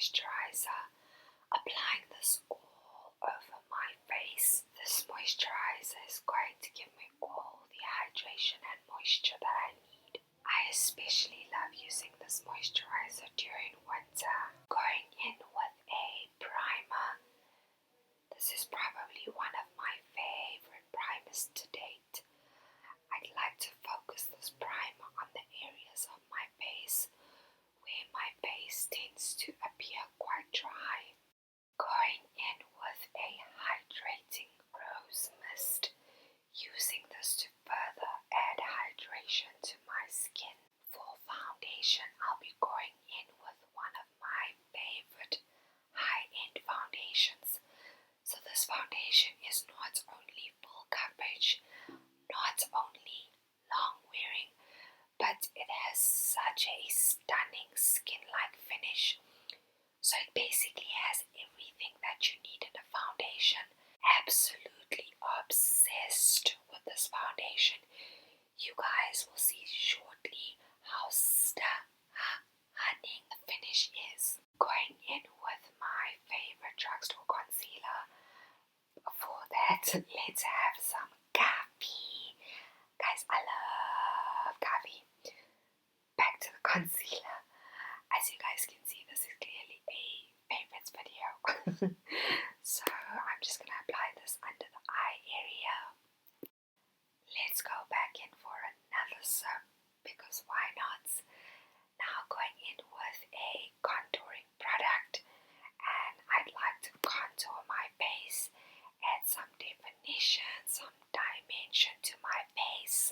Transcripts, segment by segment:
moisturizer, applying this all over my face. This moisturizer is going to give me all the hydration and moisture that I need. I especially love using this moisturizer during winter. Going in with a primer. This is probably one of my favorite primers to date. I'd like to focus this primer on the areas of my face where my face tends to appear quite dry. Going in with a hydrating rose mist, using this to further add hydration to my skin. For foundation, I'll be going in with one of my favorite high-end foundations. So this foundation is not only full coverage, not only long wearing, but it has such a stunning skin-like finish. So it basically has everything that you need in a foundation. Absolutely obsessed with this foundation. You guys will see shortly how stunning the finish is. Going in with my favorite drugstore concealer. For that, let's have some coffee. Guys, I love coffee. Back to the concealer. As you guys can see, this is clearly a favorites video. So I'm just going to apply this under the eye area. Let's go back in for another sip, because why not? Now going in with a contouring product, and I'd like to contour my face, add some definition, some dimension to my face.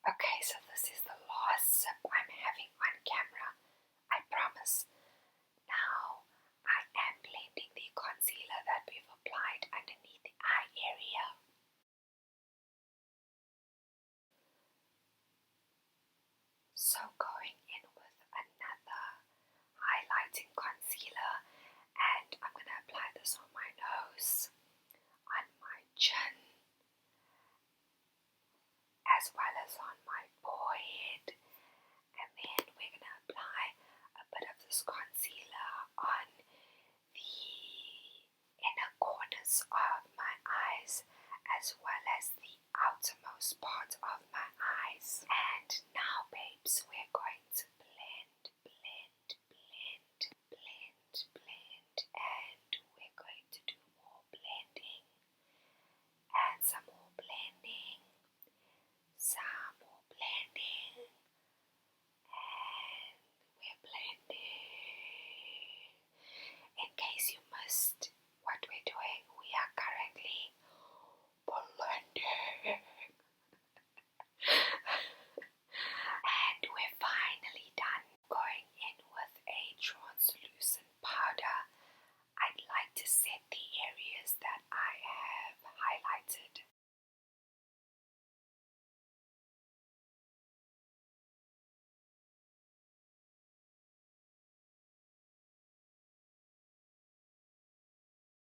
Okay, so this is the last sip I'm having on camera, I promise. Now I am blending the concealer that we've applied underneath the eye area. So going in with another highlighting concealer, and I'm going to apply this on my nose, on my chin, as well as on my forehead. And then we're going to apply a bit of this concealer on the inner corners of my eyes, as well as the outermost part of my eyes. And now, babes, we're going to blend, and we're going to do more blending, and some more blending, and we're blending. In case you missed what we're doing, we are currently blending. And we're finally done. Going in with a translucent powder. I'd like to set the areas that I have highlighted.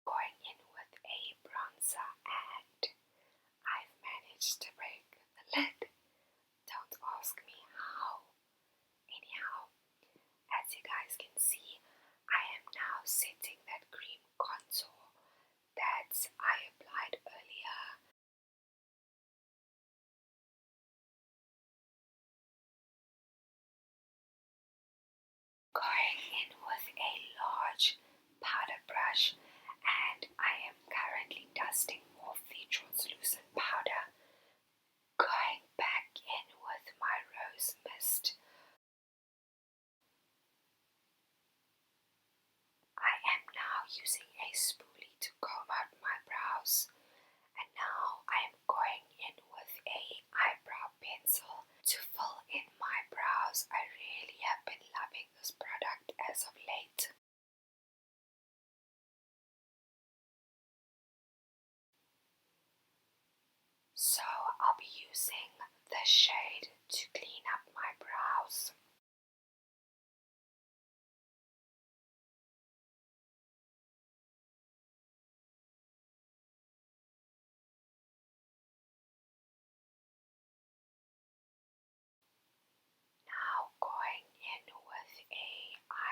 Going in with a bronzer, and I've managed to break the lid. Don't ask me how. Anyhow, as you guys can see, I am now setting that cream contour that I applied earlier. Going in with a large powder brush, and I am currently dusting off the translucent powder. Going back in with my rose mist. I am now using a spoolie to comb out my brows, and now I am going in with a eyebrow pencil to fill in my brows. I really have been loving this product as of late. So I'll be using the shade to clean up my brows.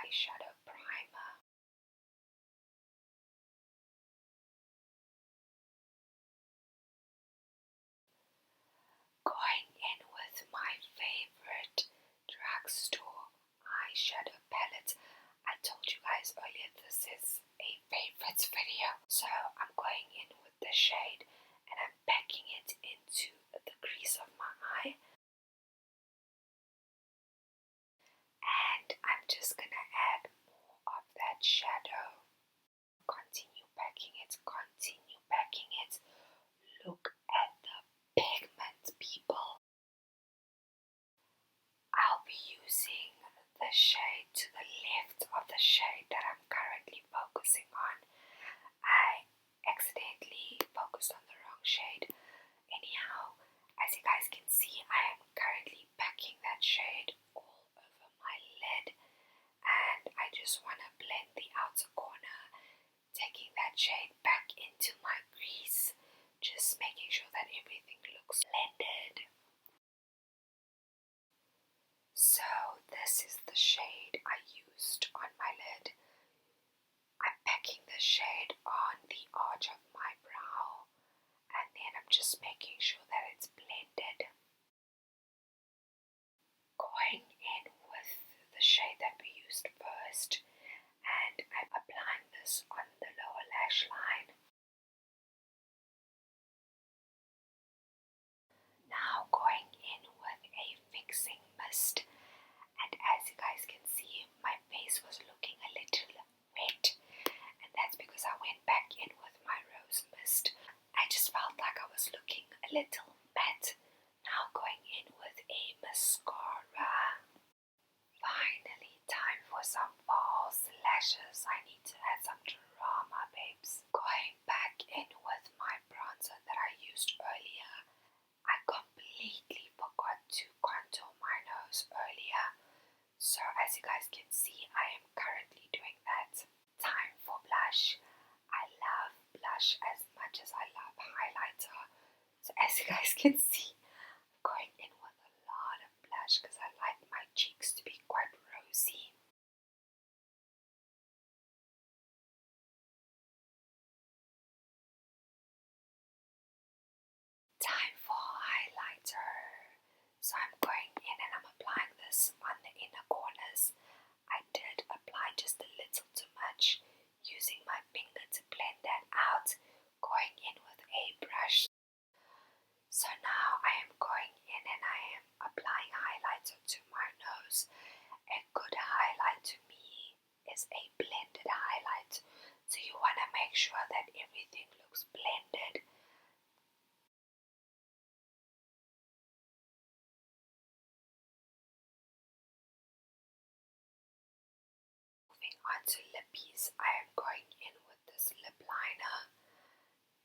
eyeshadow primer. Going in with my favorite drugstore eyeshadow palette. I told you guys earlier this is a favorites video. So I'm going in with the shade and I'm packing it into the crease of my eye. And I'm just gonna add more of that shadow. Continue packing it, continue packing it. Look at the pigment, people. I'll be using the shade to the left of the shade that I'm currently focusing on. I accidentally focused on the wrong shade. Anyhow, as you guys can see, I am currently packing that shade all over my lid, and I just want to blend the outer corner, taking that shade back into my crease, just making sure that everything looks blended. So this is the shade I used on my lid. I'm packing the shade on the arch of my brow, and then I'm just making sure that it's blended. Going in with the shade that we used first, and I'm applying this on the lower lash line. Now going in with a fixing mist, and as you guys can see, my face was looking a little wet, and that's because I went back in with my rose mist. I just felt like I was looking a little matte. Now going in with a mascara. Finally, time for some false lashes. I need to add some drama, babes. Going back in with my bronzer that I used earlier. I completely forgot to contour my nose earlier, so as you guys can see, I am currently doing that. Time for blush. I love blush as much as I love highlighter, so as you guys can see, I'm going in with a lot of blush because I like my cheeks to be quite rosy. Time for highlighter. So I'm going in and I'm applying this on the inner corners. I did apply just a little too much, using my finger to blend that out, going in with a brush. So now I am going in and I am applying highlighter to my nose. A good highlight to me is a blended highlight. So you want to make sure that everything looks blended. Moving on to lippies, I am going in with this lip liner,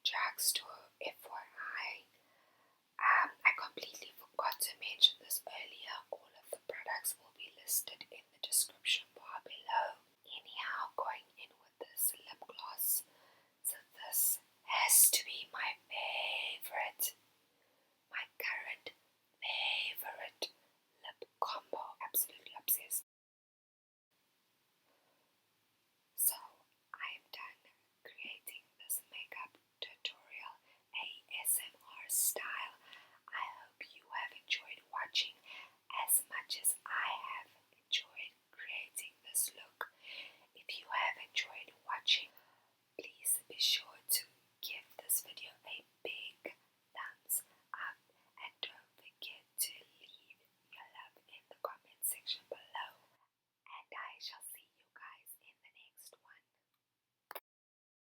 drugstore FYI. I completely forgot to mention this earlier. All of the products will be listed in the description bar below. Anyhow, going in with this lip gloss. So this has to be my